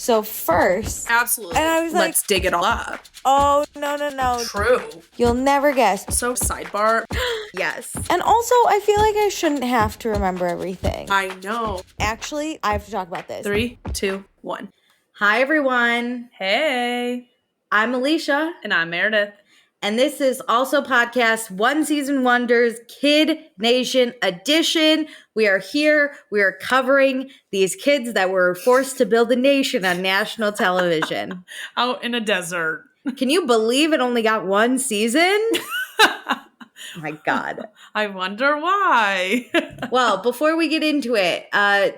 So first, Absolutely. and I was Let's dig it all up. Oh, no. True. You'll never guess. So sidebar. Yes. And also, I feel like I shouldn't have to remember everything. I know. Actually, I have to talk about this. 3, 2, 1. Hi, everyone. Hey. I'm Alicia. And I'm Meredith. And this is also podcast One Season Wonders Kid Nation Edition. We are here. We are covering these kids that were forced to build a nation on national television. Out in a desert. Can you believe it only got one season? My God. I wonder why. Well, before we get into it,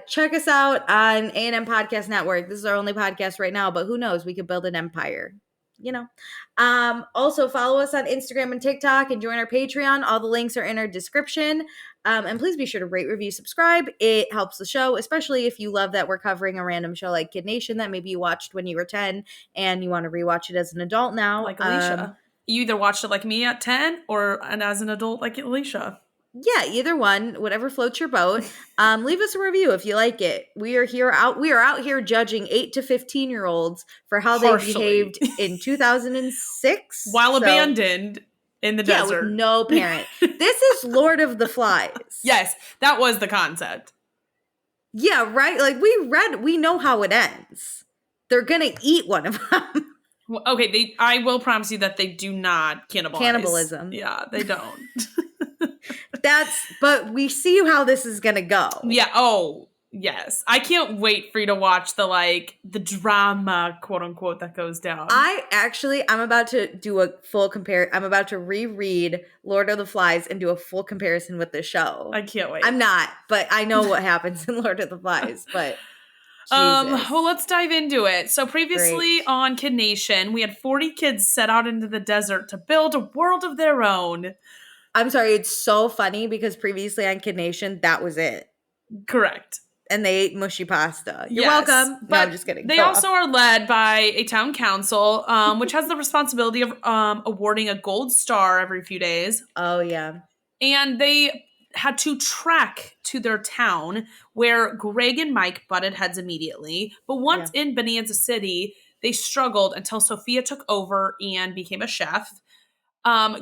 check us out on A&M Podcast Network. This is our only podcast right now, but who knows? We could build an empire. You know. Also, follow us on Instagram and TikTok and join our Patreon. All the links are in our description. And please be sure to rate, review, subscribe. It helps the show, especially if you love that we're covering a random show like Kid Nation that maybe you watched when you were 10 and you want to rewatch it as an adult now. Like Alicia. You either watched it like me at 10 and as an adult like Alicia. Yeah, either one, whatever floats your boat. Leave us a review if you like it. We are out here judging 8 to 15-year-olds for how they behaved in 2006 while abandoned in the desert. With no parent. This is Lord of the Flies. Yes, that was the concept. Yeah, right. Like we know how it ends. They're gonna eat one of them. Well, okay, I will promise you that they do not cannibalize. Cannibalism. Yeah, they don't. But we see how this is gonna go. Yeah. Oh, yes. I can't wait for you to watch the drama, quote unquote, that goes down. I'm about to do a full compare. I'm about to reread Lord of the Flies and do a full comparison with the show. I can't wait. I'm not, but I know what happens in Lord of the Flies, but well, let's dive into it. So previously on Kid Nation, we had 40 kids set out into the desert to build a world of their own. I'm sorry, it's so funny because previously on Kid Nation, that was it. Correct. And they ate mushy pasta. You're welcome. But no, I'm just kidding. They also are led by a town council, which has the responsibility of awarding a gold star every few days. Oh, yeah. And they had to trek to their town where Greg and Mike butted heads immediately. But once in Bonanza City, they struggled until Sophia took over and became a chef.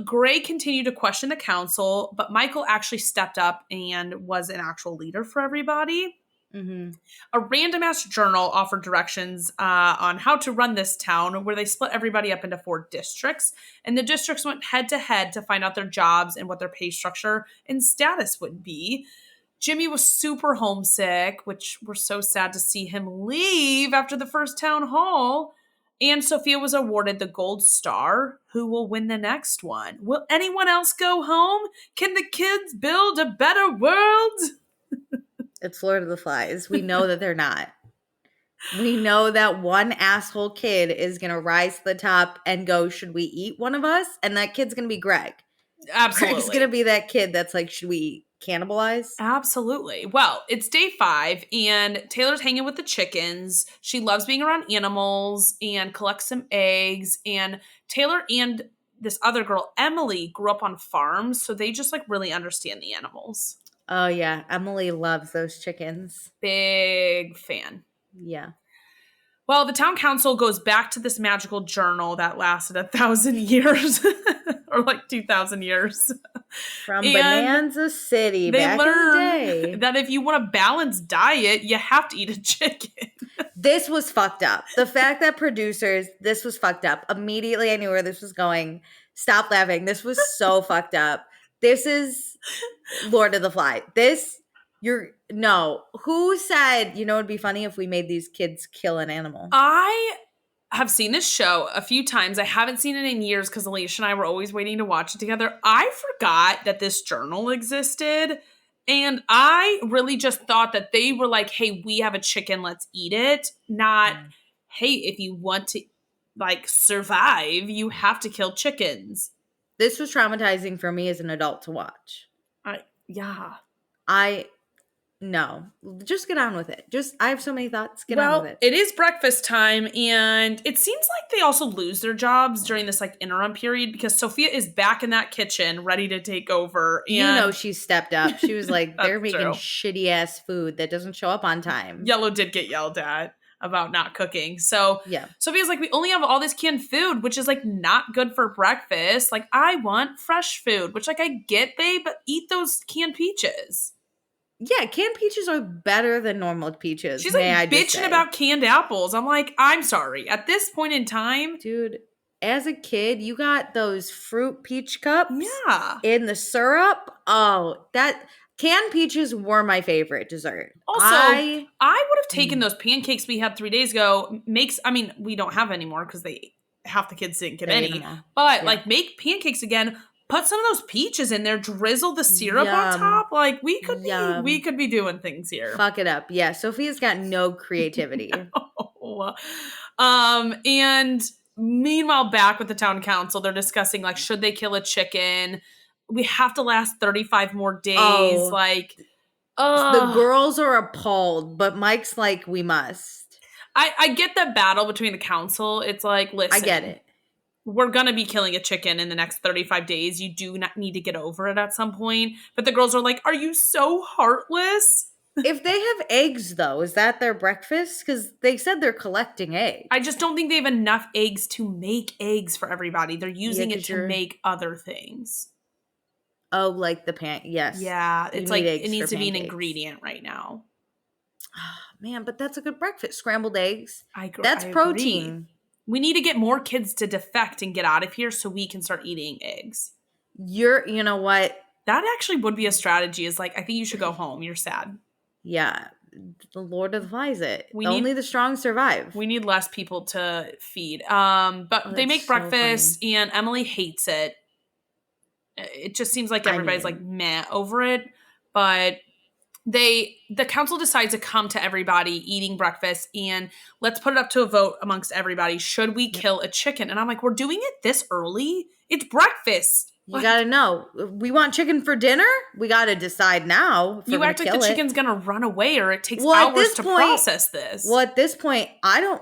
Greg continued to question the council, but Michael actually stepped up and was an actual leader for everybody. Mm-hmm. A random-ass journal offered directions on how to run this town, where they split everybody up into 4 districts, and the districts went head-to-head to find out their jobs and what their pay structure and status would be. Jimmy was super homesick, which we're so sad to see him leave after the first town hall. And Sophia was awarded the gold star. Who will win the next one? Will anyone else go home? Can the kids build a better world? It's Lord of the Flies. We know that they're not. We know that one asshole kid is going to rise to the top and go, should we eat one of us? And that kid's going to be Greg. Absolutely. Greg's going to be that kid that's like, should we cannibalize? Absolutely. Well, it's day 5 and Taylor's hanging with the chickens. She loves being around animals and collects some eggs. And Taylor and this other girl, Emily, grew up on farms. So they just really understand the animals. Oh, yeah. Emily loves those chickens. Big fan. Yeah. Well, the town council goes back to this magical journal that lasted 1,000 years or 2,000 years. From Bonanza City back in the day. That if you want a balanced diet, you have to eat a chicken. This was fucked up. The fact that this was fucked up. Immediately I knew where this was going. Stop laughing. This was so fucked up. This is Lord of the Flies. Who said, it'd be funny if we made these kids kill an animal? I have seen this show a few times. I haven't seen it in years because Alicia and I were always waiting to watch it together. I forgot that this journal existed. And I really just thought that they were like, hey, we have a chicken, let's eat it. Not, hey, if you want to survive, you have to kill chickens. This was traumatizing for me as an adult to watch. No. Just get on with it. I have so many thoughts. Get on with it. It is breakfast time, and it seems like they also lose their jobs during this interim period because Sophia is back in that kitchen ready to take over. And she stepped up. She was like, they're making shitty ass food that doesn't show up on time. Yellow did get yelled at. about not cooking. So Yeah. Sophia's like, we only have all this canned food, which is like not good for breakfast. Like, I want fresh food, which like I get, babe, but eat those canned peaches. Yeah, canned peaches are better than normal peaches. She's May I like just bitching say. about canned apples. I'm like, I'm sorry. At this point in time, Dude, as a kid, you got those fruit peach cups yeah. in the syrup. Oh, that canned peaches were my favorite dessert. Also, I would have taken Mm, those pancakes we had 3 days ago. I mean, we don't have anymore because half the kids didn't get they ate them any. all. But Yeah. like, make pancakes again. Put some of those peaches in there. Drizzle the syrup on Yum. top. Like, we Yum. could be doing things here. Fuck it up. Yeah, Sophia's got no creativity. And meanwhile, back with the town council, they're discussing like, should they kill a chicken? We have to last 35 more days. Oh. Like, The girls are appalled, but Mike's like, we must. I get the battle between the council. It's like, listen, I get it. We're going to be killing a chicken in the next 35 days. You do not need to get over it at some point. But the girls are like, are you so heartless? If they have eggs, though, is that their breakfast? Because they said they're collecting eggs. I just don't think they have enough eggs to make eggs for everybody. They're using it to make other things. Oh, like the yes. Yeah, it's like it needs to be an pancakes. ingredient right now. Oh, man, but that's a good breakfast. Scrambled eggs. That's I protein. Agree. We need to get more kids to defect and get out of here so we can start eating eggs. You know what? That actually would be a strategy. Is like, I think you should go home. You're sad. Yeah, the Lord advise it. Only the strong survive. We need less people to feed. But they make breakfast, and Emily hates it. It just seems like everybody's like meh over it. But the council decides to come to everybody eating breakfast and let's put it up to a vote amongst everybody. Should we kill a chicken? And I'm like, we're doing it this early? It's breakfast. You gotta know. We want chicken for dinner? We gotta decide now. You act like the chicken's gonna run away or it takes hours to process this. Well, at this point, I don't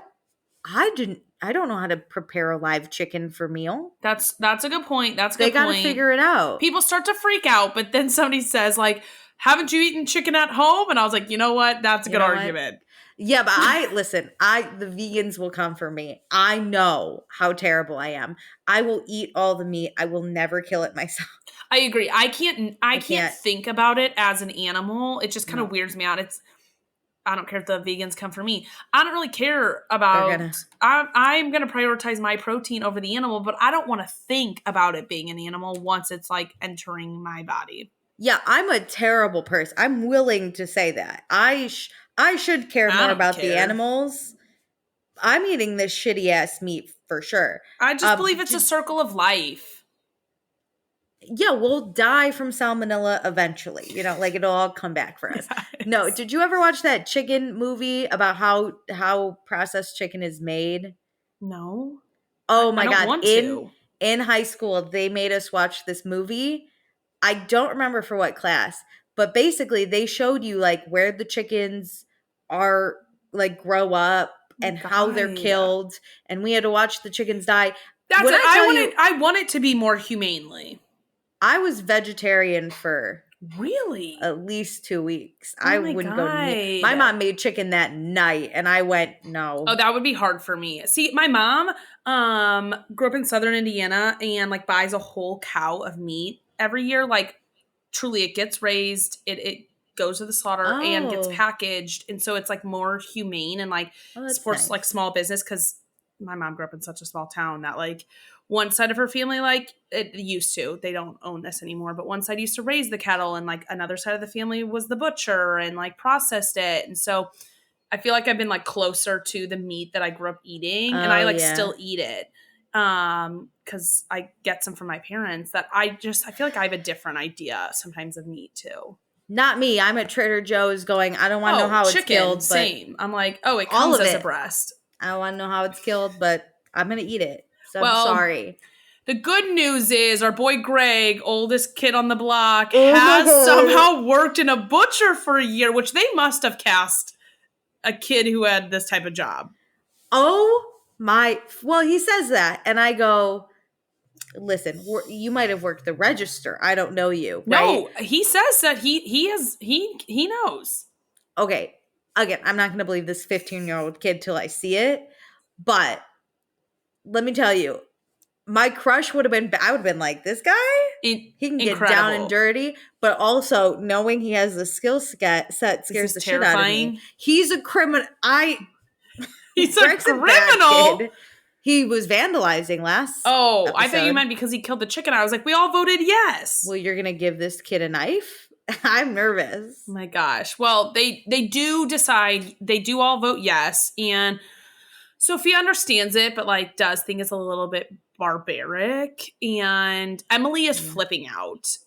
know how to prepare a live chicken for meal. That's a good point. They gotta figure it out. People start to freak out, but then somebody says like, haven't you eaten chicken at home? And I was like, you know what? That's a good argument. Yeah, but the vegans will come for me. I know how terrible I am. I will eat all the meat. I will never kill it myself. I agree. I can't think about it as an animal. It just kind of weirds me out. I don't care if the vegans come for me. I don't really care about, I'm going to prioritize my protein over the animal, but I don't want to think about it being an animal once it's like entering my body. Yeah, I'm a terrible person. I'm willing to say that. I should care more about the animals. I'm eating this shitty ass meat for sure. I just believe it's a circle of life. Yeah, we'll die from salmonella eventually. You know, like it'll all come back for us. Yes. No, did you ever watch that chicken movie about how processed chicken is made? No. Oh my God. In high school, they made us watch this movie. I don't remember for what class, but basically they showed you like where the chickens are like grow up and how they're killed. And we had to watch the chickens die. I want it to be more humanely. I was vegetarian for really at least 2 weeks. I wouldn't go to meat. My mom made chicken that night and I went, no. Oh, that would be hard for me. See, my mom grew up in Southern Indiana and like buys a whole cow of meat every year. Like truly it gets raised, it goes to the slaughter and gets packaged. And so it's like more humane and like supports like small business because my mom grew up in such a small town that like one side of her family, like it used to, they don't own this anymore, but one side used to raise the cattle and like another side of the family was the butcher and like processed it. And so I feel like I've been like closer to the meat that I grew up eating and I like still eat it. Cause I get some from my parents that I feel like I have a different idea sometimes of meat too. Not me. I'm at Trader Joe's going, I don't want to know how it's killed. But same. I'm like, oh, it comes as a breast. I don't want to know how it's killed, but I'm going to eat it. So I'm sorry. The good news is our boy Greg, oldest kid on the block, has somehow worked in a butcher for a year, which they must have cast a kid who had this type of job. Oh my. Well, he says that. And I go, listen, you might have worked the register. I don't know you. No, right? He says that he knows. Okay. again, I'm not going to believe this 15-year-old kid till I see it. But let me tell you, my crush would have been, I would have been like, this guy, he can get down and Incredible. dirty. But also knowing he has the skill set This scares is the shit out of terrifying. me. He's a criminal. He's a Greg's a bad criminal. kid. He was vandalizing last Oh, I thought you episode. meant because he killed the chicken. I was like, we all voted yes. Well, you're going to give this kid a knife? I'm nervous. Oh my gosh. Well, they do decide, they do all vote yes. And Sophie understands it, but like does think it's a little bit barbaric. And Emily is flipping out.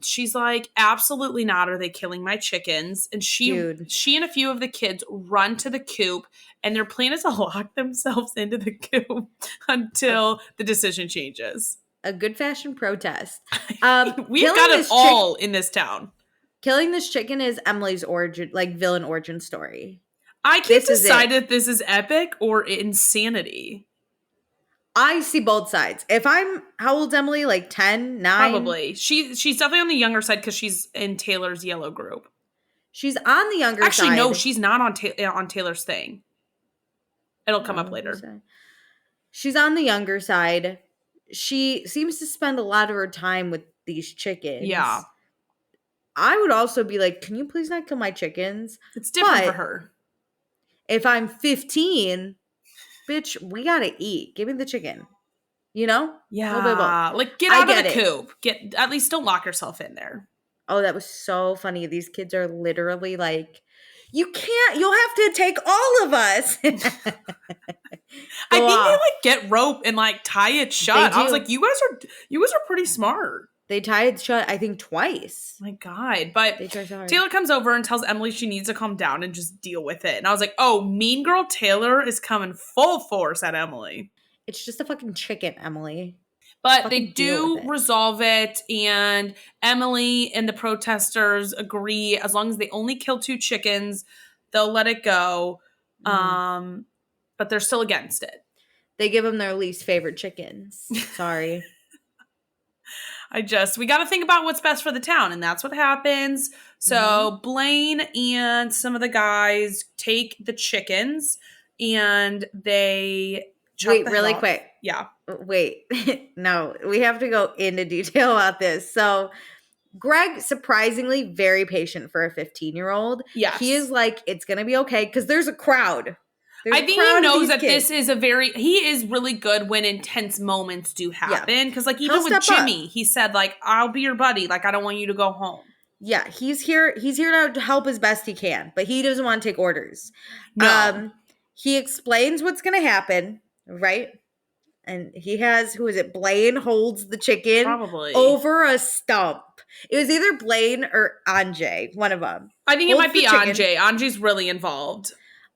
She's like, absolutely not. Are they killing my chickens? And she and a few of the kids run to the coop, and their plan is to lock themselves into the coop until the decision changes. A good fashion protest. We've got it all in this town. Killing this chicken is Emily's origin, like villain origin story. I can't decide if this is epic or insanity. I see both sides. If I'm, how old's Emily? Like 10, 9? Probably. She's definitely on the younger side because she's in Taylor's yellow group. She's on the younger side. Actually, no, she's not on Taylor's thing. It'll come up later. She's on the younger side. She seems to spend a lot of her time with these chickens. Yeah. I would also be like, can you please not kill my chickens? It's different for her. If I'm 15, bitch, we gotta eat. Give me the chicken. You know? Yeah. Like, get out of the coop. At least don't lock yourself in there. Oh, that was so funny. These kids are literally like, you'll have to take all of us. I think they like get rope and like tie it shut. I was like, you guys are pretty smart. They tie it shut, I think, twice. My God. But Taylor comes over and tells Emily she needs to calm down and just deal with it. And I was like, oh, mean girl Taylor is coming full force at Emily. It's just a fucking chicken, Emily. But they do resolve it, and Emily and the protesters agree as long as they only kill 2 chickens, they'll let it go. But they're still against it. They give them their least favorite chickens. Sorry. We got to think about what's best for the town, and that's what happens. So Blaine and some of the guys take the chickens, and they wait really quick. Yeah. Wait. No, we have to go into detail about this. So Greg, surprisingly very patient for a 15-year-old. Yes. He is like, it's going to be okay because there's a crowd. I think he knows that this is he is really good when intense moments do happen. Because like even with Jimmy, he said like, I'll be your buddy. Like, I don't want you to go home. Yeah, he's here to help as best he can, but he doesn't want to take orders. No. He explains what's going to happen, right? And he has, who is it? Blaine holds the chicken over a stump. It was either Blaine or Anjay, one of them. I think it might be Anjay. Anjay's really involved.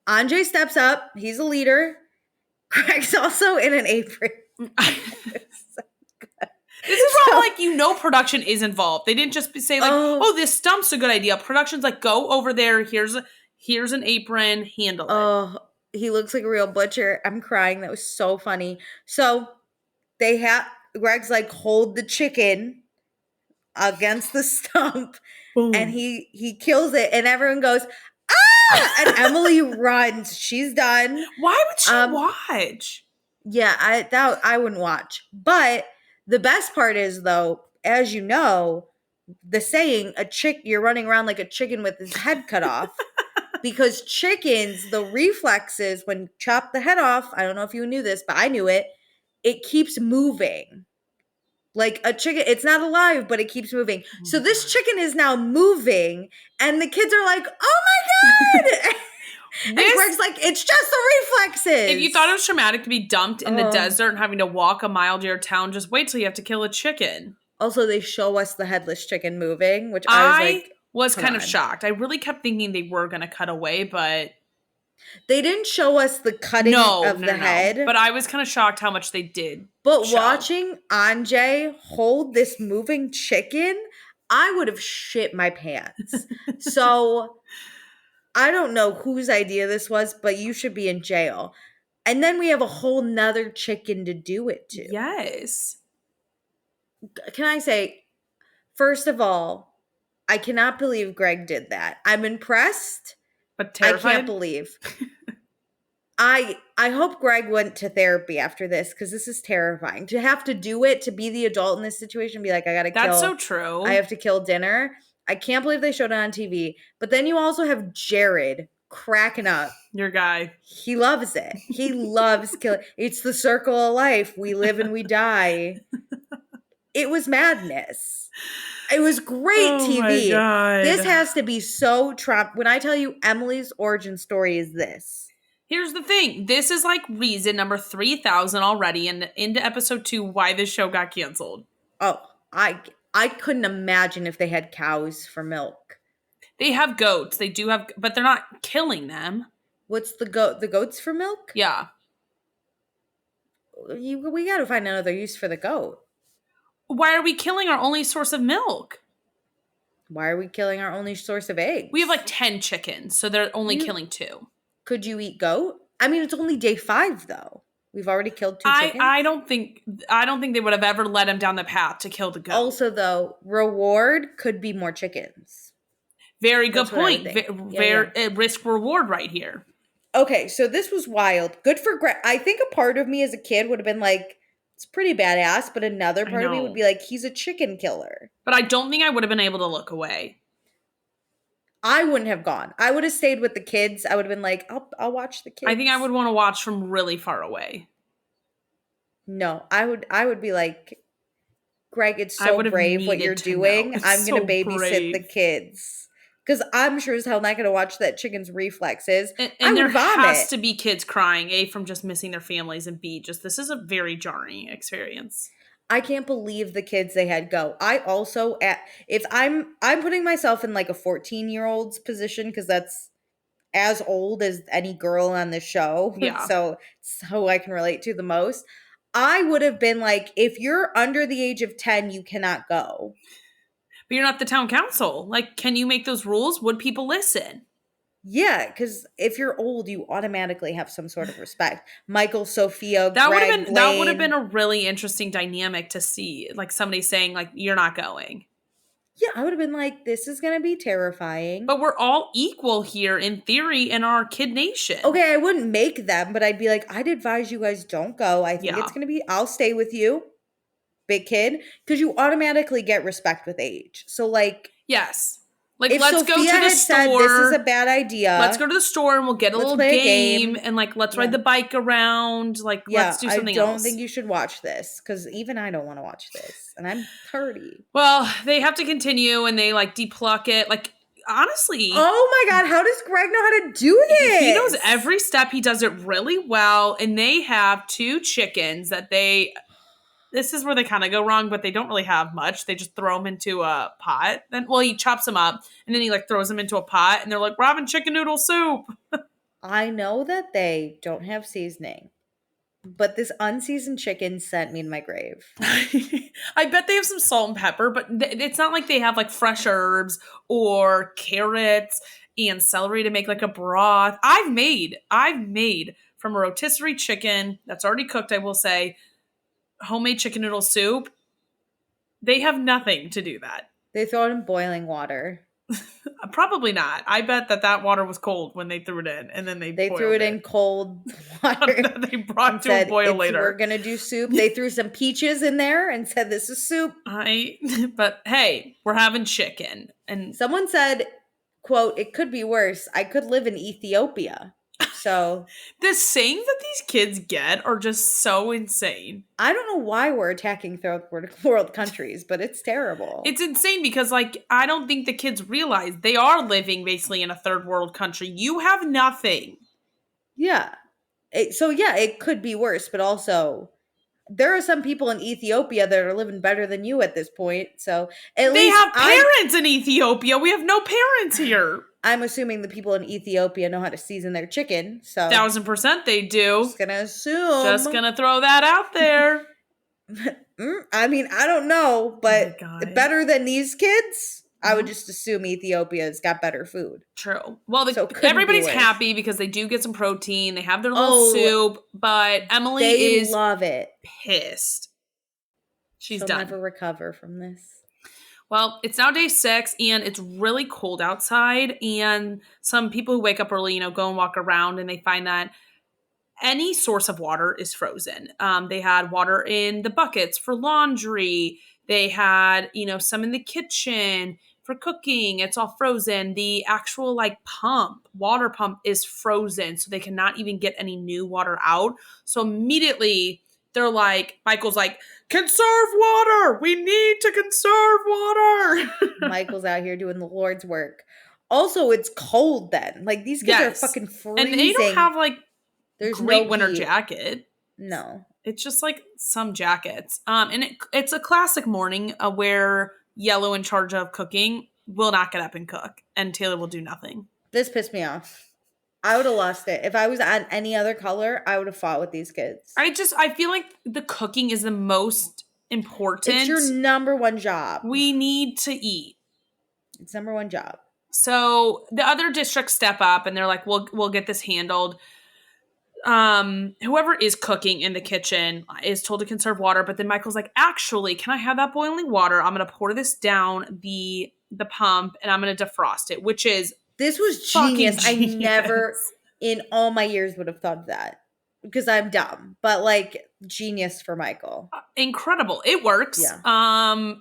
Anjay steps up. He's a leader. Greg's also in an apron. This is where, like, production is involved. They didn't just say, like, oh, this stump's a good idea. Production's like, go over there. Here's an apron. Handle it. Oh, he looks like a real butcher. I'm crying. That was so funny. So Greg's like, hold the chicken against the stump. Boom. And he kills it. And everyone goes, ah! And Emily runs. She's done. Why would she watch? Yeah, I wouldn't watch. But the best part is, though, as you know, the saying, you're running around like a chicken with his head cut off. Because chickens, the reflexes, when you chop the head off, I don't know if you knew this, but I knew it, it keeps moving. Like a chicken, it's not alive, but it keeps moving. So this chicken is now moving, and the kids are like, oh my God! And Greg's like, it's just the reflexes. If you thought it was traumatic to be dumped in the desert and having to walk a mile to your town, just wait till you have to kill a chicken. Also, they show us the headless chicken moving, which I was like, kind of shocked. I really kept thinking they were going to cut away, but they didn't show us the cutting of the head. But I was kind of shocked how much they did. But watching Anjay hold this moving chicken, I would have shit my pants. So I don't know whose idea this was, but you should be in jail. And then we have a whole nother chicken to do it to. Yes. Can I say, first of all, I cannot believe Greg did that. I'm impressed, But I terrified? can't believe. I hope Greg went to therapy after this because this is terrifying. To have to do it, to be the adult in this situation, be like, That's so true. I have to kill dinner. I can't believe they showed it on TV. But then you also have Jared cracking up. Your guy. He loves it. He loves killing. It's the circle of life. We live and we die. It was madness. It was great TV. My God. This has to be so trapped. When I tell you Emily's origin story is this. Here's the thing. This is like reason number 3,000 already and into episode 2 why this show got canceled. Oh, I couldn't imagine if they had cows for milk. They have goats. They do have, but they're not killing them. What's the goat? The goats for milk? Yeah. We got to find another use for the goat. Why are we killing our only source of milk? Why are we killing our only source of eggs? We have like 10 chickens, so they're only killing 2. Could you eat goat? I mean, it's only day 5 though. We've already killed 2 chickens. I don't think they would have ever led him down the path to kill the goat. Also, though, reward could be more chickens. Very good point. Risk reward right here. Okay, so this was wild. Good for Greg. I think a part of me as a kid would have been like, it's pretty badass, but another part of me would be like, he's a chicken killer. But I don't think I would have been able to look away. I wouldn't have gone. I would have stayed with the kids. I would have been like, I'll watch the kids. I think I would want to watch from really far away. No, I would be like, Greg, it's so brave what you're doing. I'm going to babysit the kids. Because I'm sure as hell not going to watch that chicken's reflexes. And there has to be kids crying, A, from just missing their families, and B, just this is a very jarring experience. I can't believe the kids they had go. I also, if I'm putting myself in like a 14-year-old's position because that's as old as any girl on the show. Yeah. So I can relate to the most. I would have been like, if you're under the age of 10, you cannot go. But you're not the town council. Like, can you make those rules? Would people listen? Yeah, because if you're old, you automatically have some sort of respect. Michael, Sophia, that Greg, that would have been a really interesting dynamic to see. Like somebody saying, like, you're not going. Yeah, I would have been like, this is going to be terrifying. But we're all equal here in theory in our kid nation. Okay, I wouldn't make them, but I'd be like, I'd advise you guys don't go. I think it's going to be, I'll stay with you, big kid, because you automatically get respect with age. So like. Yes. Like, if let's Sophia go to the had store. Said, this is a bad idea. Let's go to the store and we'll get a little game and like let's ride the bike around. Like let's do something else. I don't think you should watch this because even I don't want to watch this, and I'm 30. Well, they have to continue and they like depluck it. Like honestly, oh my god, how does Greg know how to do this? He knows every step. He does it really well, and they have 2 chickens that they. This is where they kind of go wrong, but they don't really have much. They just throw them into a pot. Then, well, he chops them up, and then he like throws them into a pot, and they're like, "We're having chicken noodle soup." I know that they don't have seasoning, but this unseasoned chicken sent me to my grave. I bet they have some salt and pepper, but it's not like they have like fresh herbs or carrots and celery to make like a broth. I've made from a rotisserie chicken that's already cooked, I will say, homemade chicken noodle soup. They have nothing to do that. They throw it in boiling water. Probably not. I bet that water was cold when they threw it in, and then they threw it in cold water. They brought to a boil later. We're gonna do soup. They threw some peaches in there and said, "This is soup." But hey, we're having chicken. And someone said, "Quote: It could be worse. I could live in Ethiopia." So the sayings that these kids get are just so insane. I don't know why we're attacking third world countries, but it's terrible. It's insane because like I don't think the kids realize they are living basically in a third world country. You have nothing. Yeah. It could be worse, but also there are some people in Ethiopia that are living better than you at this point. So they have parents in Ethiopia. We have no parents here. I'm assuming the people in Ethiopia know how to season their chicken. So 1000% they do. Just gonna assume. Just gonna throw that out there. I mean, I don't know, but better than these kids. I would just assume Ethiopia's got better food. True. Well, everybody's happy because they do get some protein. They have their little soup, but Emily is love it. Pissed. She'll never recover from this. Well, it's now day 6 and it's really cold outside. And some people who wake up early, go and walk around and they find that any source of water is frozen. They had water in the buckets for laundry. They had, some in the kitchen for cooking. It's all frozen. The actual water pump is frozen. So they cannot even get any new water out. So immediately they're like, Michael's like, conserve water. We need to conserve water. Michael's out here doing the Lord's work. Also, it's cold then. Like, these kids are fucking freezing. And they don't have there's great no winter heat. jacket. No. It's just some jackets. And it's a classic morning where Yellow in charge of cooking will not get up and cook, and Taylor will do nothing. This pissed me off. I would have lost it. If I was on any other color, I would have fought with these kids. I feel like the cooking is the most important. It's your number one job. We need to eat. It's number one job. So the other districts step up and they're like, we'll get this handled. Whoever is cooking in the kitchen is told to conserve water, but then Michael's like, actually, can I have that boiling water? I'm going to pour this down the pump and I'm going to defrost it, which is this was genius. I never in all my years would have thought of that because I'm dumb, but genius for Michael. Incredible. It works. Yeah.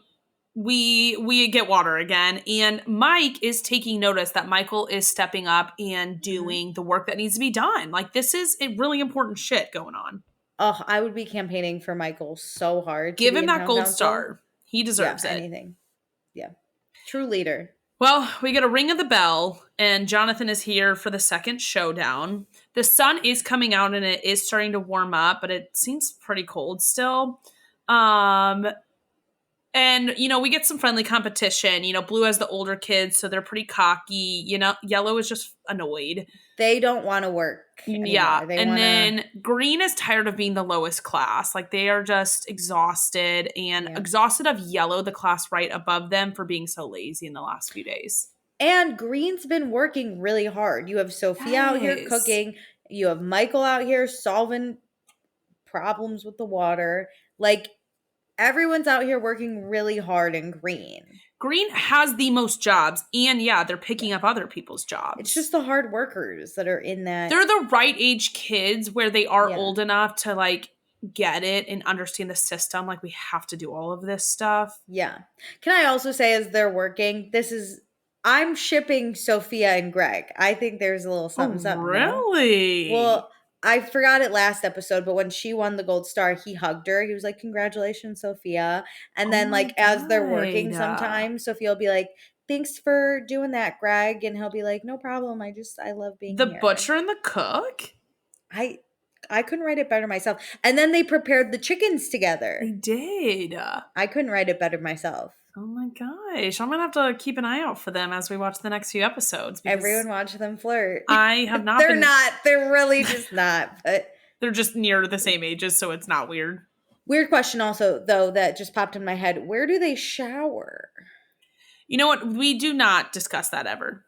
We get water again, and Mike is taking notice that Michael is stepping up and doing the work that needs to be done. This is a really important shit going on. Oh, I would be campaigning for Michael so hard. Give him that gold star. He deserves it. Anything. Yeah. True leader. Well, we get a ring of the bell, and Jonathan is here for the second showdown. The sun is coming out, and it is starting to warm up, but it seems pretty cold still. And, we get some friendly competition. Blue has the older kids, so they're pretty cocky. Yellow is just annoyed. They don't want to work anymore. Yeah. Then Green is tired of being the lowest class. They are just exhausted and exhausted of Yellow, the class right above them, for being so lazy in the last few days. And Green's been working really hard. You have Sophia out here cooking. You have Michael out here solving problems with the water. Everyone's out here working really hard in Green. Green has the most jobs, and they're picking up other people's jobs. It's just the hard workers that are in that. They're the right age kids where they are old enough to get it and understand the system. We have to do all of this stuff. Yeah. Can I also say, as they're working, I'm shipping Sophia and Greg. I think there's a little something. Really? Well, I forgot it last episode, but when she won the gold star, he hugged her. He was like, congratulations, Sophia. And then as they're working sometimes, Sophia will be like, thanks for doing that, Greg. And he'll be like, no problem. I love being here. The butcher and the cook? I couldn't write it better myself. And then they prepared the chickens together. They did. I couldn't write it better myself. Oh my gosh. I'm going to have to keep an eye out for them as we watch the next few episodes. Everyone watch them flirt. I have not They're not. They're really just not. But they're just near the same ages, so it's not weird. Weird question also, though, that just popped in my head. Where do they shower? You know what? We do not discuss that ever.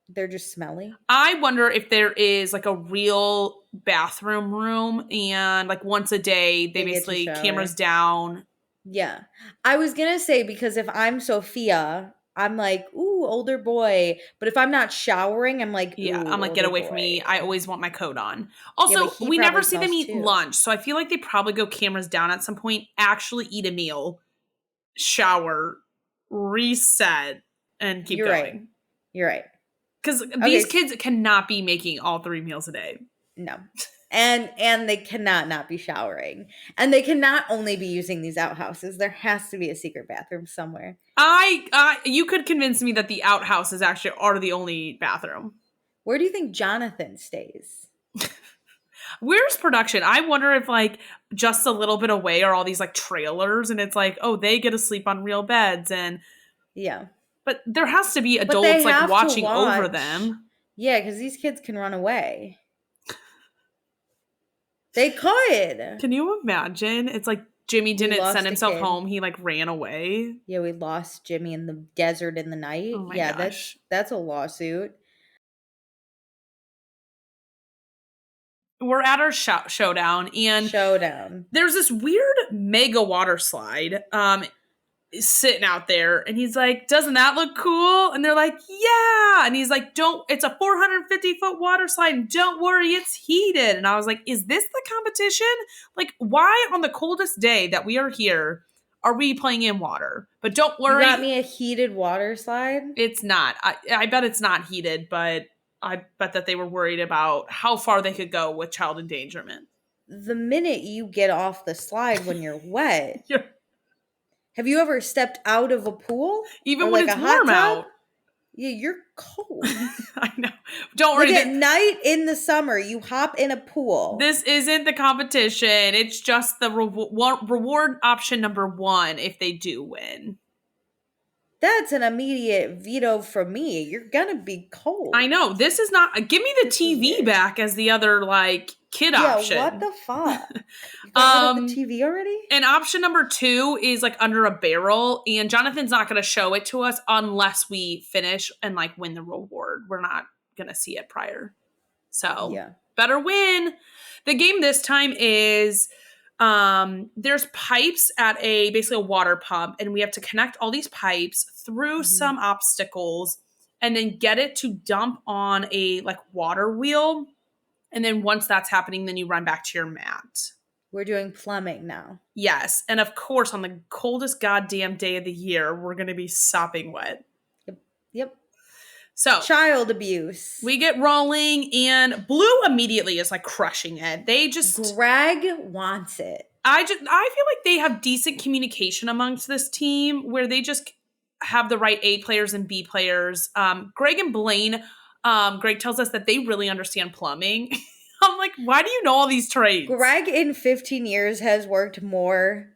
They're just smelly? I wonder if there is a real bathroom room and once a day they basically cameras down. Yeah. I was going to say, because if I'm Sophia, I'm like, ooh, older boy. But if I'm not showering, I'm like, ooh, I'm like, get away from me. I always want my coat on. Also, we never see them eat lunch. So I feel like they probably go cameras down at some point, actually eat a meal, shower, reset, and keep going. You're right. Because these kids cannot be making all 3 meals a day. No. And they cannot not be showering. And they cannot only be using these outhouses. There has to be a secret bathroom somewhere. You could convince me that the outhouses actually are the only bathroom. Where do you think Jonathan stays? Where's production? I wonder if just a little bit away are all these trailers and it's they get to sleep on real beds and yeah. But there has to be adults watching over them. Yeah, because these kids can run away. They could. Can you imagine? It's Jimmy didn't send himself home. He ran away. Yeah, we lost Jimmy in the desert in the night. Oh my gosh. That's a lawsuit. We're at our showdown and there's this weird mega water slide. is sitting out there, and he's like, doesn't that look cool? And they're like, yeah. And he's like, it's a 450-foot water slide, and don't worry, it's heated. And I was like, is this the competition? Like, why on the coldest day that we are here are we playing in water? But don't worry. You got me a heated water slide? It's not. I bet it's not heated, but I bet that they were worried about how far they could go with child endangerment. The minute you get off the slide when you're wet. Yeah. Have you ever stepped out of a pool? Even when it's warm out. Yeah, you're cold. I know. Don't worry. Like at night in the summer, you hop in a pool. This isn't the competition. It's just the reward option number 1 if they do win. That's an immediate veto from me. You're gonna be cold. I know. This is not. Give me the TV back as the other kid option. What the fuck? You got rid of the TV already? And option number 2 is under a barrel, and Jonathan's not going to show it to us unless we finish and win the reward. We're not going to see it prior. So better win. The game this time is there's pipes at basically a water pump, and we have to connect all these pipes through some obstacles and then get it to dump on a water wheel. And then once that's happening, then you run back to your mat. We're doing plumbing now. Yes. And of course, on the coldest goddamn day of the year, we're going to be sopping wet. Yep. So child abuse. We get rolling, and Blue immediately is crushing it. Greg wants it. I feel like they have decent communication amongst this team where they just have the right A players and B players. Greg and Blaine, Greg tells us that they really understand plumbing. I'm like, why do you know all these trades? Greg in 15 years has worked more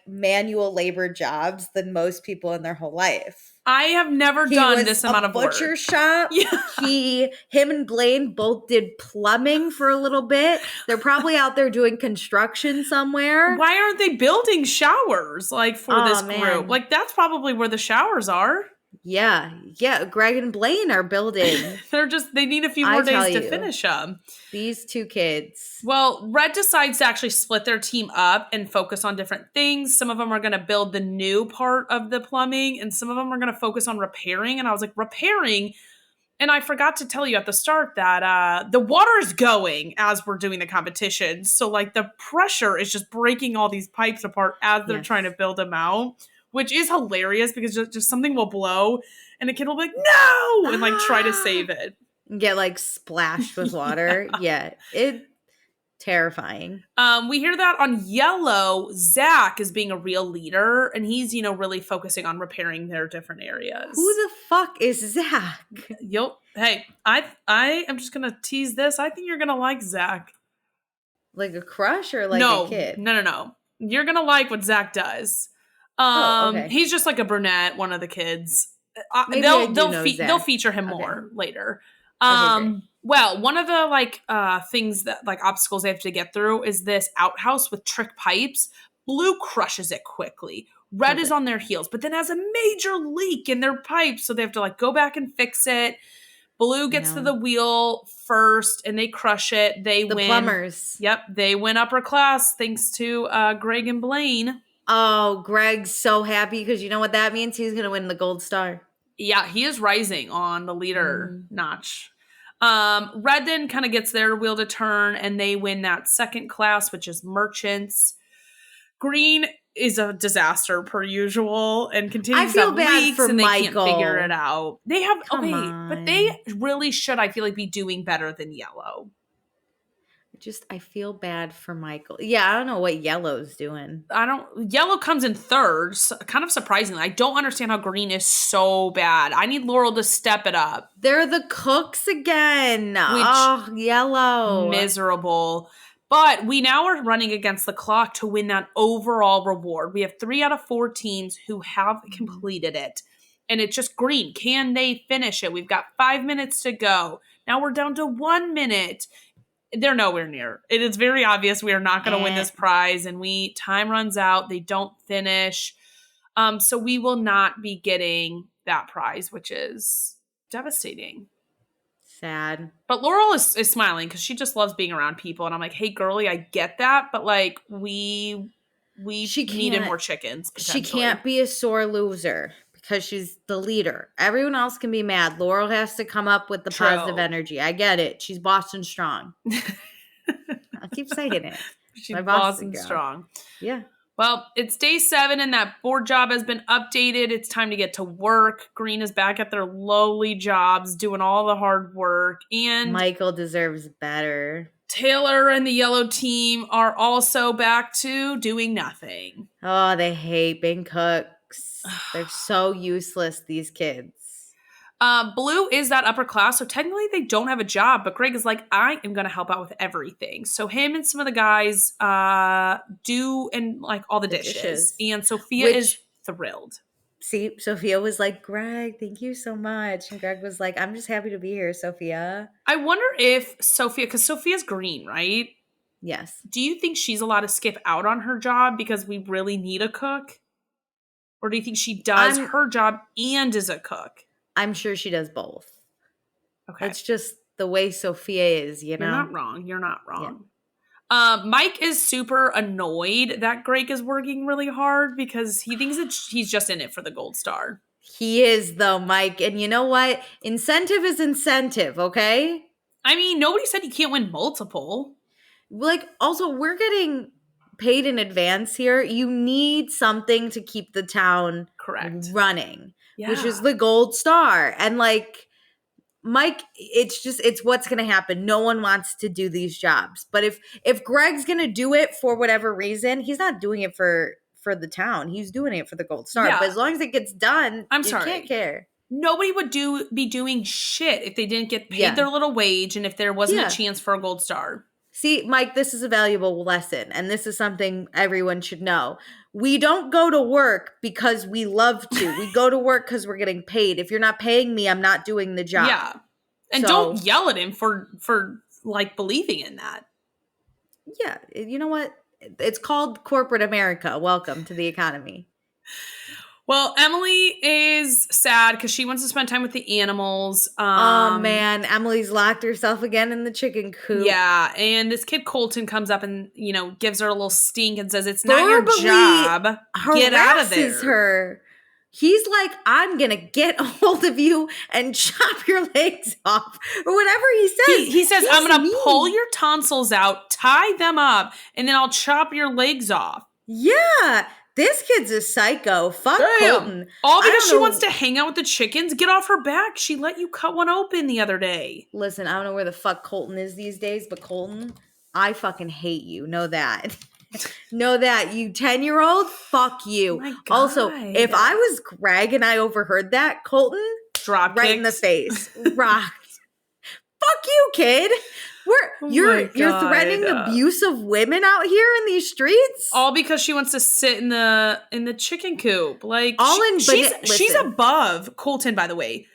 manual labor jobs than most people in their whole life. I have never done this amount of work. Butcher shop. Yeah. Him and Blaine both did plumbing for a little bit. They're probably out there doing construction somewhere. Why aren't they building showers for this group? That's probably where the showers are. Yeah. Greg and Blaine are building. They need a few more days to finish them. These two kids. Well, Red decides to actually split their team up and focus on different things. Some of them are going to build the new part of the plumbing, and some of them are going to focus on repairing. And I was like, repairing? And I forgot to tell you at the start that the water is going as we're doing the competition. So the pressure is just breaking all these pipes apart as they're trying to build them out. Which is hilarious because just something will blow and a kid will be like, no! And try to save it. Get splashed with water. Yeah. It's terrifying. We hear that on Yellow, Zach is being a real leader and he's, really focusing on repairing their different areas. Who the fuck is Zach? Hey, I am just going to tease this. I think you're going to like Zach. Like a crush or a kid? No. You're going to like what Zach does. Okay. He's just a brunette, one of the kids. They'll feature him more later. Well, one of the things that obstacles they have to get through is this outhouse with trick pipes. Blue crushes it quickly. Red is on their heels, but then has a major leak in their pipes, so they have to go back and fix it. Blue gets to the wheel first, and they crush it. They win. The plumbers. Yep, they win upper class thanks to Greg and Blaine. Oh, Greg's so happy because you know what that means? He's going to win the gold star. Yeah, he is rising on the leader notch. Red then kind of gets their wheel to turn, and they win that second class, which is merchants. Green is a disaster per usual and continues to have leaks and they can't figure it out. They have but they really should, I feel be doing better than Yellow. I feel bad for Michael. Yeah, I don't know what Yellow's doing. Yellow comes in third, kind of surprisingly. I don't understand how Green is so bad. I need Laurel to step it up. They're the cooks again. Yellow. Miserable. But we now are running against the clock to win that overall reward. We have 3 out of 4 teams who have completed it. And it's just Green. Can they finish it? We've got 5 minutes to go. Now we're down to 1 minute. They're nowhere near. It is very obvious we are not going to win this prize, and time runs out. They don't finish. So we will not be getting that prize, which is devastating. Sad. But Laurel is smiling because she just loves being around people. And I'm like, hey, girlie, I get that. But we She needed can't- more chickens, She potentially. can't be a sore loser because she's the leader. Everyone else can be mad. Laurel has to come up with the True. positive energy. I get it. She's Boston strong. I keep saying it. She's My Boston girl. strong. Yeah. Well, it's day 7 and that board job has been updated. It's time to get to work. Green is back at their lowly jobs doing all the hard work. And Michael deserves better. Taylor and the yellow team are also back to doing nothing. Oh, they hate being cooks. They're so useless, these kids. Blue is that upper class, so technically they don't have a job, but Greg is like, I am going to help out with everything. So him and some of the guys do and like all the dishes. And Sophia is thrilled. See, Sophia was like, Greg, thank you so much. And Greg was like, I'm just happy to be here, Sophia. I wonder if Sophia, because Sophia's green, right? Yes. Do you think she's allowed to skip out on her job because we really need a cook? Or do you think she does her job and is a cook? I'm sure she does both. Okay. It's just the way Sophia is, you know? You're not wrong. Yeah. Mike is super annoyed that Greg is working really hard because he thinks that he's just in it for the gold star. He is, though, Mike. And you know what? Incentive is incentive, okay? I mean, nobody said he can't win multiple. Like, also, we're getting paid in advance here. You need something to keep the town running, which is the gold star. And like, Mike, it's what's going to happen. No one wants to do these jobs. But if Greg's going to do it for whatever reason, he's not doing it for the town. He's doing it for the gold star. Yeah. But as long as it gets done, you can't care. Nobody would be doing shit if they didn't get paid their little wage and if there wasn't a chance for a gold star. See, Mike, this is a valuable lesson, and this is something everyone should know. We don't go to work because we love to. We go to work because we're getting paid. If you're not paying me, I'm not doing the job. Yeah. And don't yell at him for like believing in that. Yeah. You know what? It's called corporate America. Welcome to the economy. Well, Emily is sad because she wants to spend time with the animals. Oh, man. Emily's locked herself again in the chicken coop. Yeah. And this kid Colton comes up and, gives her a little stink and says, it's not your job. Get out of there. Her. He's like, I'm going to get a hold of you and chop your legs off. Or whatever he says. He says, I'm going to pull your tonsils out, tie them up, and then I'll chop your legs off. Yeah. This kid's a psycho. Fuck Colton. All because she wants to hang out with the chickens. Get off her back. She let you cut one open the other day. Listen, I don't know where the fuck Colton is these days, but Colton, I fucking hate you. Know that. Know that. You 10-year-old, fuck you. My God. Also, if I was Greg and I overheard that, Colton, drop right in the face. Rocked. Fuck you, kid. You're threatening abuse of women out here in these streets, all because she wants to sit in the chicken coop. Like she's above Colton, by the way.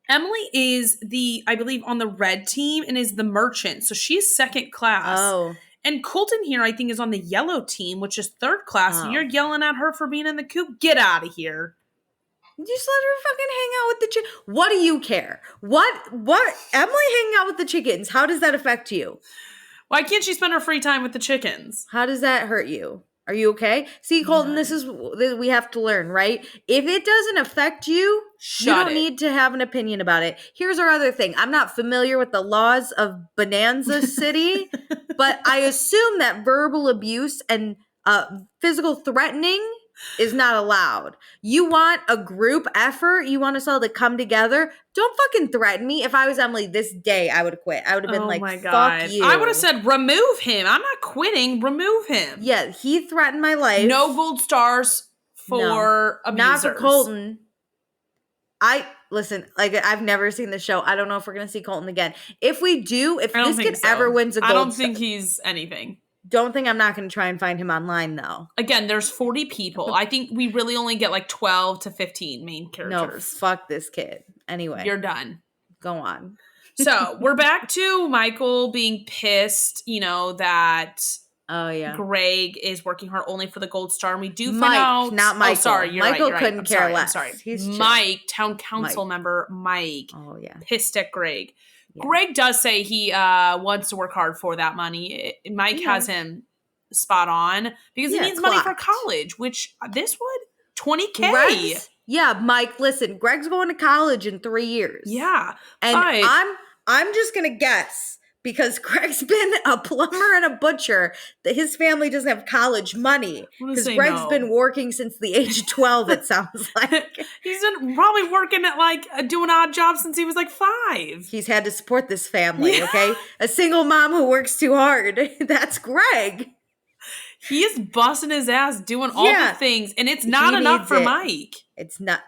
Emily is I believe on the red team and is the merchant, so she's second class. Oh, and Colton here, I think, is on the yellow team, which is third class. And you're yelling at her for being in the coop. Get out of here. Just let her fucking hang out with the chickens. What do you care? What? Emily hanging out with the chickens. How does that affect you? Why can't she spend her free time with the chickens? How does that hurt you? Are you okay? See, Colton, we have to learn, right? If it doesn't affect you, you don't need to have an opinion about it. Here's our other thing. I'm not familiar with the laws of Bonanza City, but I assume that verbal abuse and physical threatening is not allowed. You want a group effort? You want us all to come together? Don't fucking threaten me. If I was Emily this day, I would have quit. I would have been fuck you. I would have said, remove him. I'm not quitting. Remove him. Yeah, he threatened my life. No gold stars for abusers. Not for Colton. Listen, like, I've never seen the show. I don't know if we're going to see Colton again. If we do, if this kid ever wins a gold star. I don't think he's anything. Don't think I'm not going to try and find him online, though. Again, there's 40 people. I think we really only get like 12 to 15 main characters. No, fuck this kid. Anyway. You're done. Go on. So, we're back to Michael being pissed, that Greg is working hard only for the gold star. And we do find out. Not Michael. Oh, sorry. You're Michael right. couldn't care less. I'm sorry. He's Mike, town council member Mike. Oh, yeah. Pissed at Greg. Yeah. Greg does say he wants to work hard for that money. Mike has him spot on because he Yeah, needs money for clocked. college, which this would $20K. Yeah, Mike, listen, Greg's going to college in 3 years. Yeah. And But I'm just gonna guess, because Greg's been a plumber and a butcher, that his family doesn't have college money. I'm gonna Because say Greg's no. been working since the age of 12, it sounds like. He's been probably working at like doing odd jobs since he was like 5. He's had to support this family, Yeah. okay? A single mom who works too hard. That's Greg. He is busting his ass doing all the things, and it's not enough for Mike. It's not.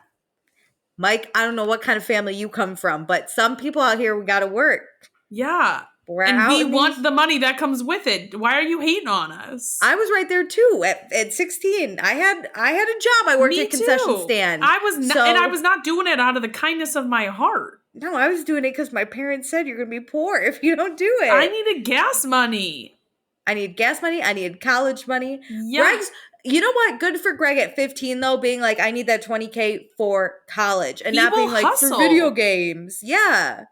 Mike, I don't know what kind of family you come from, but some people out here, we got to work. Yeah. And we want the money that comes with it. Why are you hating on us? I was right there too. At 16, I had a job. I worked at a concession stand. I was not, and I was not doing it out of the kindness of my heart. No, I was doing it because my parents said you're going to be poor if you don't do it. I needed gas money. I need gas money. I need college money. Yeah. You know what? Good for Greg at 15, though, being like, I need that $20K for college and not being like, for video games. Yeah.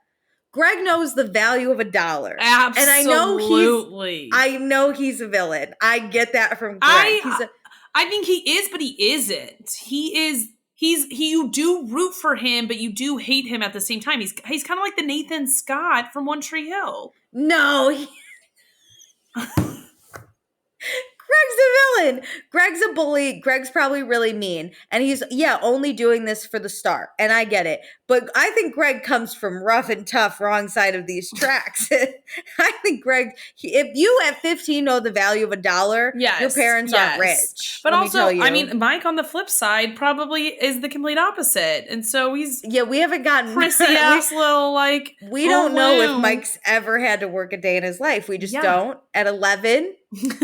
Greg knows the value of $1. Absolutely. And I know he's a villain. I get that from Greg. I think he is, but he isn't. You do root for him, but you do hate him at the same time. He's kind of like the Nathan Scott from One Tree Hill. No, Greg's a villain. Greg's a bully. Greg's probably really mean. And he's, only doing this for the star. And I get it. But I think Greg comes from rough and tough, wrong side of these tracks. I think Greg, if you at 15 know the value of $1, your parents aren't rich. But also, I mean, Mike on the flip side probably is the complete opposite. And so he's we haven't gotten prissy ass little like we don't know if Mike's ever had to work a day in his life. We just don't. At 11,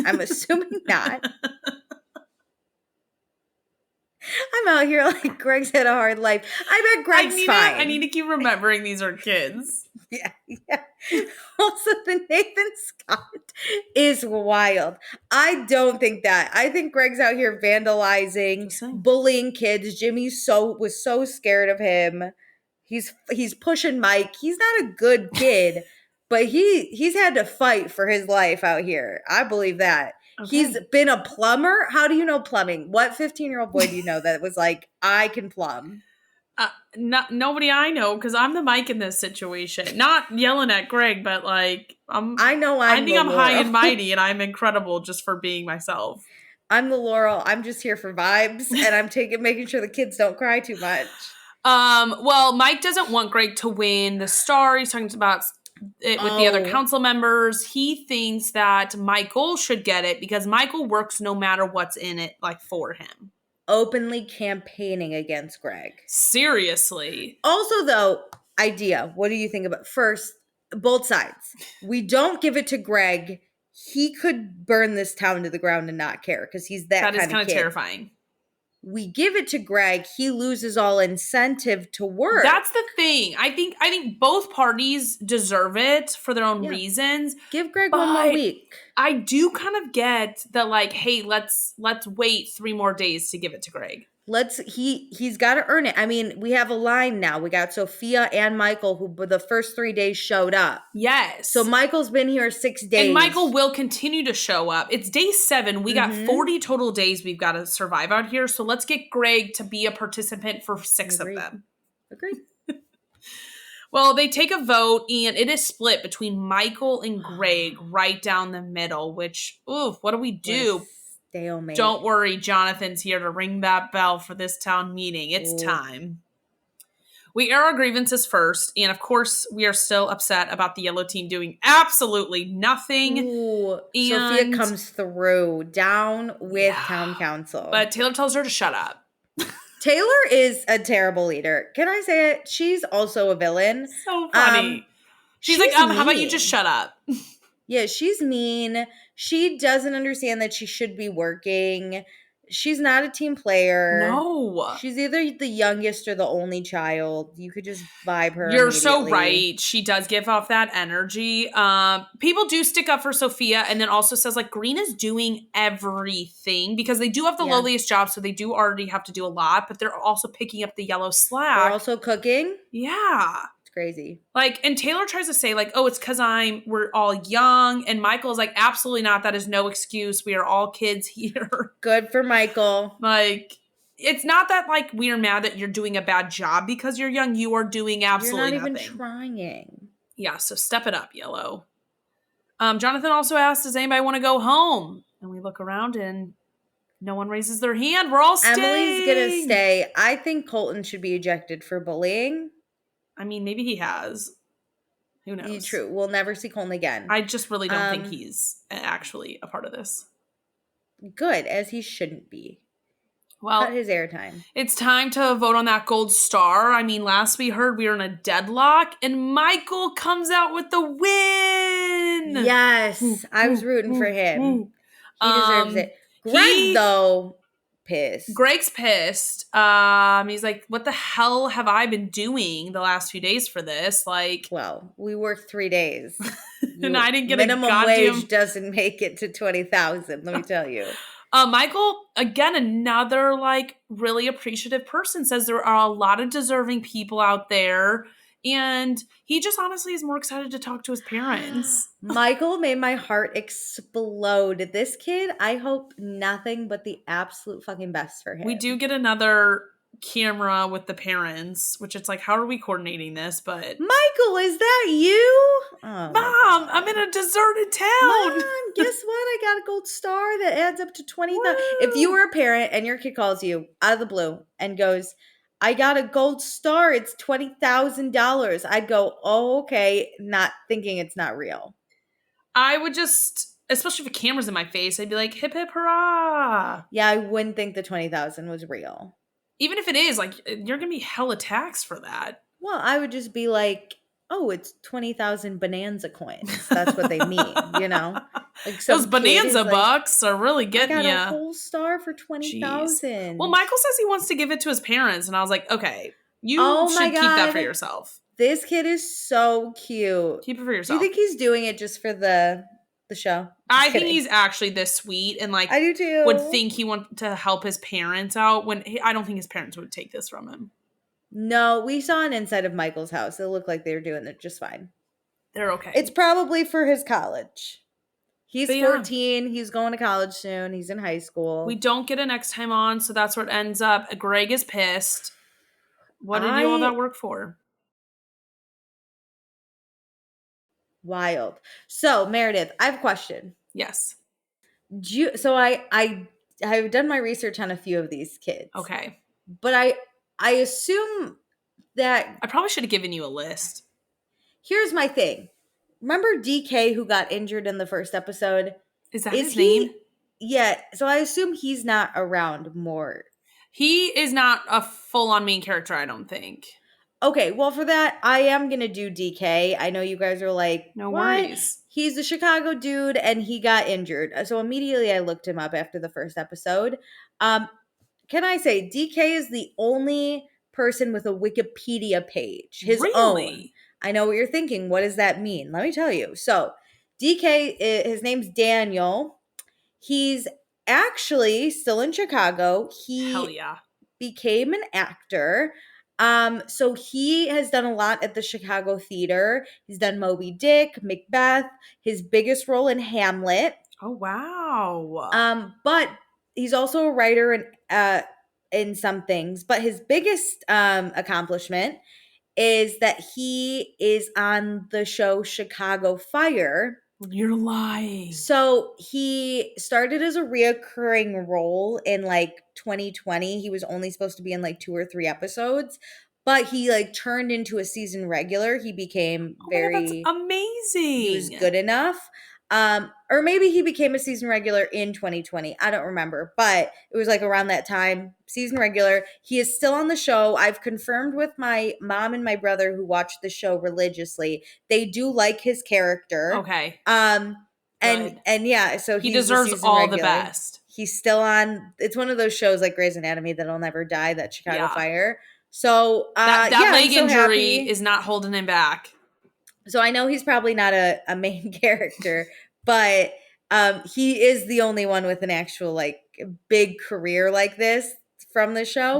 I'm assuming not. I'm out here like Greg's had a hard life. I bet Greg's fine. I need to keep remembering these are kids. Yeah. Also, the Nathan Scott is wild. I don't think that. I think Greg's out here vandalizing, bullying kids. Jimmy was so scared of him. He's pushing Mike. He's not a good kid, but he's had to fight for his life out here. I believe that. Okay. He's been a plumber. How do you know plumbing? What 15-year-old boy do you know that was like, I can plumb? Nobody I know, because I'm the Mike in this situation. Not yelling at Greg, but like I think I'm high and mighty, and I'm incredible just for being myself. I'm the Laurel. I'm just here for vibes, and I'm making sure the kids don't cry too much. Well, Mike doesn't want Greg to win the star. He's talking about it with the other council members. He thinks that Michael should get it because Michael works no matter what's in it, like for him. Openly campaigning against Greg. Seriously. Also, though, what do you think about first, both sides? We don't give it to Greg. He could burn this town to the ground and not care because he's that kind of kid. That is kind of terrifying. We give it to Greg, he loses all incentive to work. That's the thing. I think both parties deserve it for their own reasons. Give Greg one more week. I do kind of get that, like, hey, let's wait 3 more days to give it to Greg. He's got to earn it. I mean, we have a line now. We got Sophia and Michael, who the first 3 days showed up. Yes. So Michael's been here 6 days. And Michael will continue to show up. It's day 7. We got 40 total days we've got to survive out here. So let's get Greg to be a participant for 6 of them. Agreed. Well, they take a vote, and it is split between Michael and Greg right down the middle, which, what do we do? Stalemate. Don't worry, Jonathan's here to ring that bell for this town meeting. It's time. We air our grievances first, and of course, we are still upset about the yellow team doing absolutely nothing. Sophia comes through, down with town council. But Taylor tells her to shut up. Taylor is a terrible leader. Can I say it? She's also a villain. So funny. She's like, how about you just shut up? Yeah, she's mean. She doesn't understand that she should be working. She's not a team player. No. She's either the youngest or the only child. You could just vibe her. You're so right. She does give off that energy. People do stick up for Sophia, and then also says, like, Green is doing everything because they do have the lowliest job, so they do already have to do a lot, but they're also picking up the yellow slack. They're also cooking. Yeah. It's crazy. Like, and Taylor tries to say, like, oh, it's because we're all young. And Michael's like, absolutely not. That is no excuse. We are all kids here. Good for Michael. Like, it's not that, like, we are mad that you're doing a bad job because you're young. You are doing absolutely You're not nothing. even trying. Yeah, so step it up, Yellow. Jonathan also asks, does anybody want to go home? And we look around and no one raises their hand. We're all staying. Emily's going to stay. I think Colton should be ejected for bullying. I mean, maybe he has. Who knows? True. We'll never see Colton again. I just really don't think he's actually a part of this. Good, as he shouldn't be. Well, cut his airtime. It's time to vote on that gold star. I mean, last we heard we were in a deadlock, and Michael comes out with the win. Yes, I was rooting for him. He deserves it. Greg, though, pissed. Greg's pissed. He's like, what the hell have I been doing the last few days for this? Like, well, we worked 3 days. And I didn't get minimum wage doesn't make it to 20,000, let me tell you. Michael, again, another like really appreciative person, says there are a lot of deserving people out there. And he just honestly is more excited to talk to his parents. Michael made my heart explode. This kid, I hope nothing but the absolute fucking best for him. We do get another camera with the parents, which it's like, how are we coordinating this? But Michael, is that you? Oh, Mom, I'm in a deserted town. Mom, guess what? I got a gold star that adds up to 20,000. If you were a parent and your kid calls you out of the blue and goes, I got a gold star, it's $20,000. I'd go, oh, okay, not thinking it's not real. I would just, especially if a camera's in my face, I'd be like, hip, hip, hurrah. Yeah, I wouldn't think the 20,000 was real. Even if it is, like, you're going to be hella taxed for that. Well, I would just be like, oh, it's 20,000 Bonanza coins. That's what they mean, you know? Like those Bonanza bucks are really getting you. I got a whole star for 20,000. Well, Michael says he wants to give it to his parents, and I was like, okay, you should keep that for yourself. This kid is so cute. Keep it for yourself. Do you think he's doing it just for the show? I think he's actually this sweet, and like I do too. Would think he want to help his parents out when I don't think his parents would take this from him. No, we saw an inside of Michael's house. It looked like they were doing it just fine. They're okay. It's probably for his college. He's 14. He's going to college soon. He's in high school. We don't get a next time on, so that's where it ends up. Greg is pissed. What did you all that work for? Wild. So, Meredith, I have a question. Yes. So I've done my research on a few of these kids. Okay. But I assume that I probably should have given you a list. Here's my thing. Remember DK who got injured in the first episode? Is that his name? Yeah. So I assume he's not around more. He is not a full-on main character, I don't think. Okay, well, for that, I am going to do DK. I know you guys are like, no worries. He's a Chicago dude, and he got injured. So immediately I looked him up after the first episode. Can I say, DK is the only person with a Wikipedia page. His own. I know what you're thinking. What does that mean? Let me tell you. So DK, his name's Daniel. He's actually still in Chicago. Hell yeah. Became an actor. So he has done a lot at the Chicago Theater. He's done Moby Dick, Macbeth, his biggest role in Hamlet. Oh, wow. But he's also a writer in some things. But his biggest accomplishment is that he is on the show Chicago Fire. You're lying. So he started as a reoccurring role in like 2020. He was only supposed to be in like 2 or 3 episodes, but he like turned into a season regular. He became that's amazing. He was good enough. Or maybe he became a season regular in 2020. I don't remember, but it was like around that time, season regular. He is still on the show. I've confirmed with my mom and my brother who watch the show religiously. They do like his character. Okay. And yeah, so he deserves all the best. He's still on. It's one of those shows like Grey's Anatomy that'll never die, that Chicago Fire. So that leg injury is not holding him back. So I know he's probably not a main character, but he is the only one with an actual like big career like this from the show.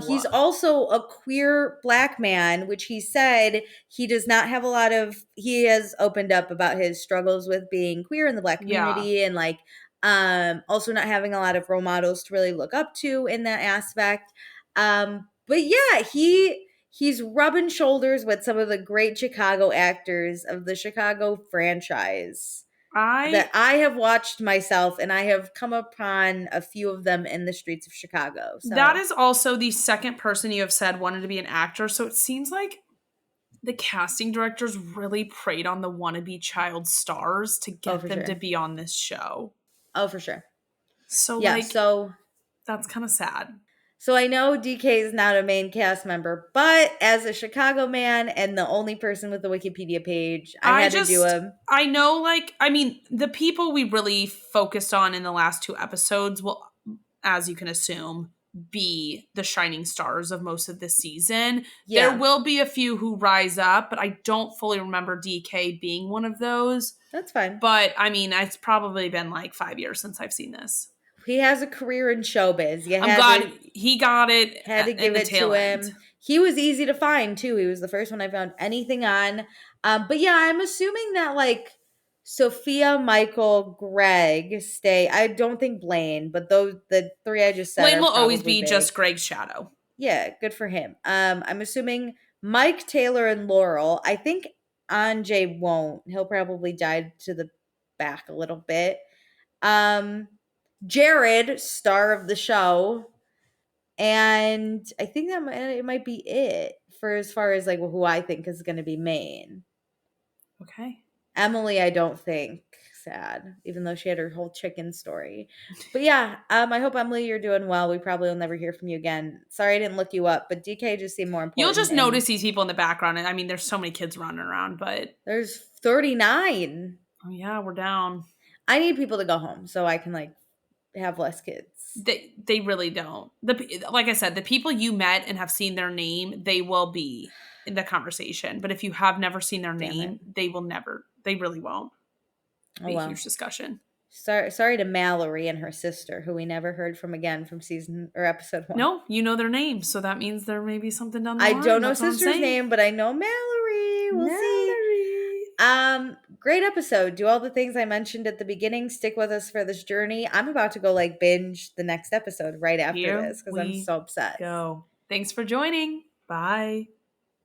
He's Wow. also a queer Black man, which he said he does not have a lot of. He has opened up about his struggles with being queer in the Black Yeah. community, and like also not having a lot of role models to really look up to in that aspect. But yeah, he's rubbing shoulders with some of the great Chicago actors of the Chicago franchise that I I have watched myself, and I have come upon a few of them in the streets of Chicago. That So, is also the second person you have said wanted to be an actor. So it seems like the casting directors really preyed on the wannabe child stars to oh, get for them to sure. be on this show. Oh, for sure. So, Yeah. like, So, that's kind of sad. so I know DK is not a main cast member, but as a Chicago man and the only person with the Wikipedia page, I I had to do just, him. I know, like, I mean, the people we really focused on in the last two episodes will, as you can assume, be the shining stars of most of the season. There Yeah, will be a few who rise up, but I don't fully remember DK being one of those. that's fine. But I mean, it's probably been like 5 years since I've seen this. He has a career in showbiz. You I'm glad he got it had to in give the it to tail end. him. He was easy to find too. He was the first one I found anything on. But yeah, I'm assuming that like Sophia, Michael, Greg stay. I don't think Blaine, but those the three I just said Blaine are will always probably be big. just Greg's shadow. Yeah, good for him. I'm assuming Mike, Taylor, and Laurel. I think Anjay won't. He'll probably die to the back a little bit. Um, Jared, star of the show, and I think it might be it for as far as like who I think is going to be main. Okay. Emily, I don't think sad, even though she had her whole chicken story. But yeah, I hope Emily you're doing well. We probably will never hear from you again. Sorry I didn't look you up, but DK just seemed more You'll important. just And notice these people in the background. And I mean, there's so many kids running around, but there's 39. oh yeah, we're down. I need people to go home so I can like have less kids. They really don't. Like I said, the people you met and have seen their name, they will be in the conversation. But if you have never seen their Damn it. name, they will never. They really won't Oh be a well. huge discussion. Sorry to Mallory and her sister, who we never heard from again from season or episode 1. No, you know their names, so that means there may be something down the I line. don't know That's what I'm sister's saying. name, but I know Mallory. We'll see. Mallory. Great episode. Do all the things I mentioned at the beginning. Stick with us for this journey. I'm about to go like binge the next episode right after Here this because I'm we so upset. go. Thanks for joining. Bye.